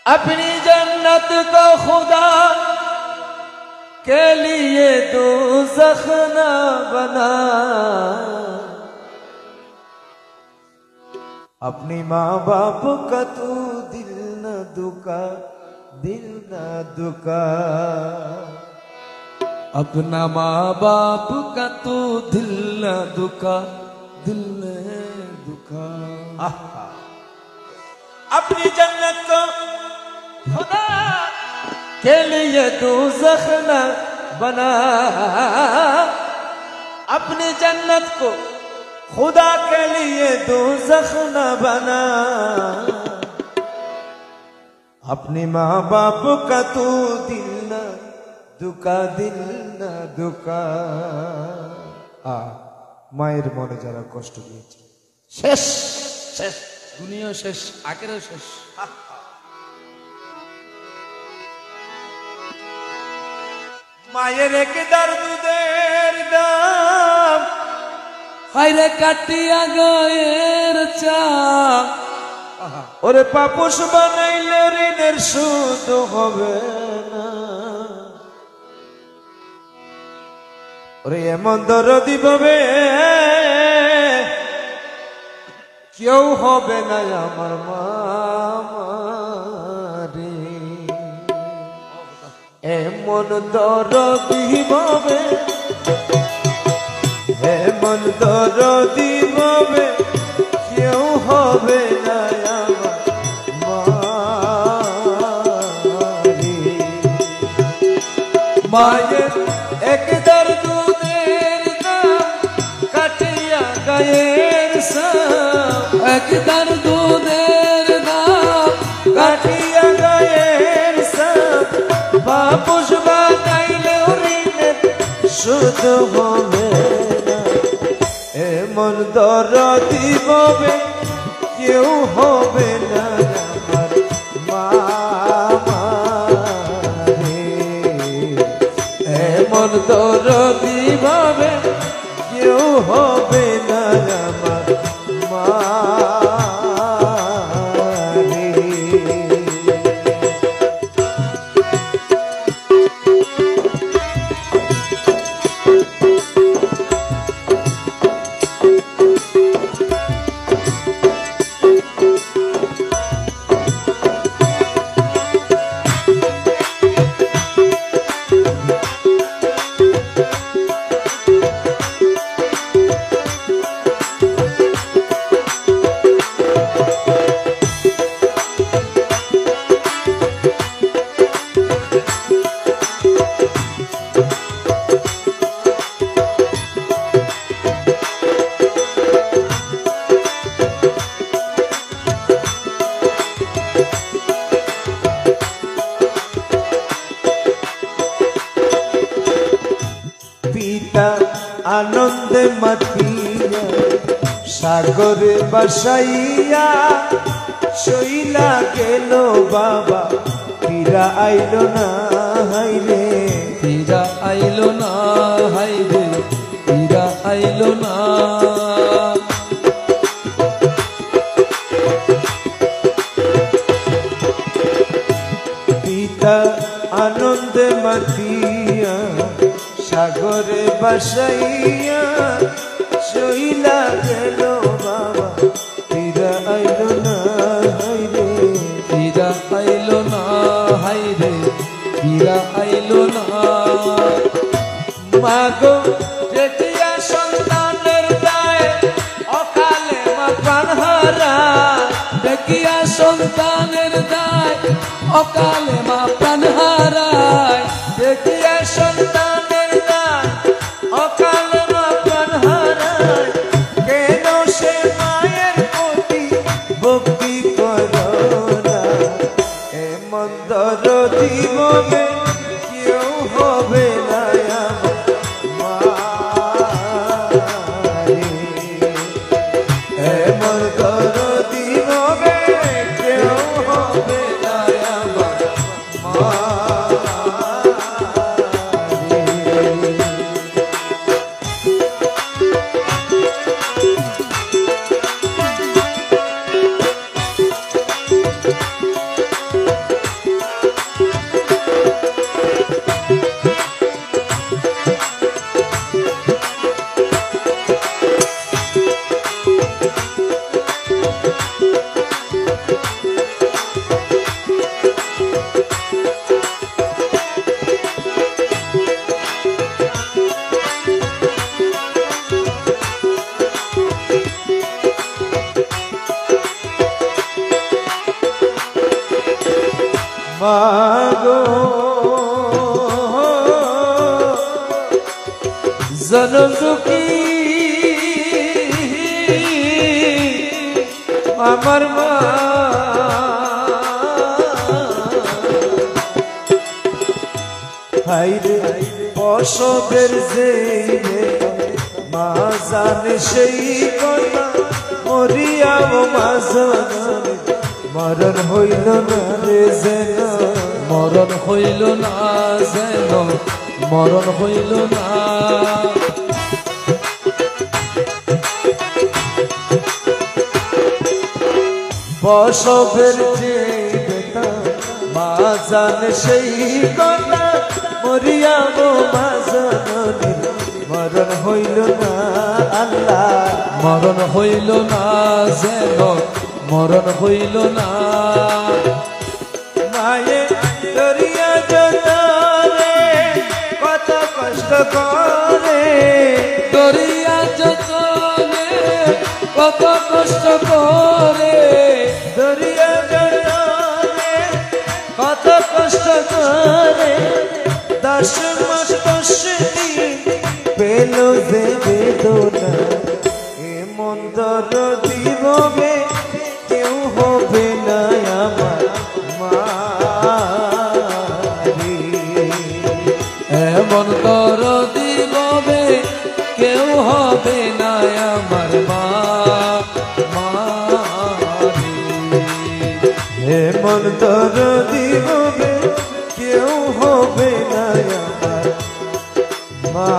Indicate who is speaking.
Speaker 1: अपनी जन्नत को खुदा के लिए दोज़ख न बना, अपनी माँ बाप का तू दिल न दुखा, दिल न दुखा, अपना माँ बाप का तू दिल न दुखा, दिल न दुखा। अपनी जन्नत को खुदा के लिए दोज़ख न बना, अपनी जन्नत को खुदा के लिए दोज़ख न बना, अपनी माँ बाप का तू दिल न दुखा, दिल न दुखा। माয়ের মনে যারা কষ্ট দিয়েছে শেষ শেষ, দুনিয়া শেষ, আখেরাও শেষ। মায়ের এক দর্দের দাম হায়রে কাটিয়া গায়ের চাপ, ওরে পাপোশ বানাইলে ঋণের সুদ হবে না, ওরে এমন দরদি ভাবে কেউ হবে না আমার মামারে, এমন দরদি ভাবে, এমন দরদি ভাবে কেউ হবে না আমার মারে। মায়ের এক দর্দের দাম কাটিয়া গায়ের সাপ, এক দর্দের দাম কাটিয়া গায়ের সাপ, বাপুস বানাইলে ঋণের সুদ হবে না, এমন দরদি ভাবে কেউ হবে না আমার মামারে, এমন দরদি ভাবে কেউ হবে না আমার মারে। আনন্দে মাতিয়া সাগরে বাসাইয়া শৈলা গেল বাবা, ফিরা আইলো না হাইরে, ফিরা আইলো না হাইরে, ফিরা আইলো না। পিতা আনন্দে মাতিয়া সাগরে বাসাইয়া শৈলা গেল বাবা, ফিরা আইলো না হাইরে, ফিরা আইলো না হাইরে, ফিরা আইলো না। মাগো দেখিয়া সন্তানের দায় অকালে মা প্রাণ হারায়, দেখিয়া সন্তানের দায় অকালে মা প্রাণ হারায়, দেখিয়া সন্তানের দায় অকালে মা প্রাণ হারায়, কেন সে মায়ের প্রতি ভক্তি করো না, এমন দরদি ভাবে কেউ হবে না আমার মারে, এমন দরদি ভাবে কেউ হবে না আমার মাগো জনম দুঃখী আমার মা হাইরে প্রসবের যেই মা জানে সেই কথা মরিয়াও মা জানে মরণ হইল না রে যেন
Speaker 2: মরণ হইল না যেন মরণ হইল না
Speaker 1: প্রসবের যে বেটা মা জানে সেই কথা মরিয়াও মা জানে মরণ হইল না আল্লাহ
Speaker 2: মরণ হইল না যেন মরণ হইল না
Speaker 1: মায়ে দরিয়া যতরে কত কষ্ট করে
Speaker 2: দরিয়া যতনে কত কষ্ট করে
Speaker 1: দরিয়া যতরে কত কষ্ট করে 10 মাস 10 দিন পেল যে বেদনা এমন দরদি হবে কেউ হবে না আমার মারি
Speaker 2: এমন দরদি হবে কেউ হবে না আমার মা মারি
Speaker 1: এমন দরদি হবে কেউ হবে না আমার মা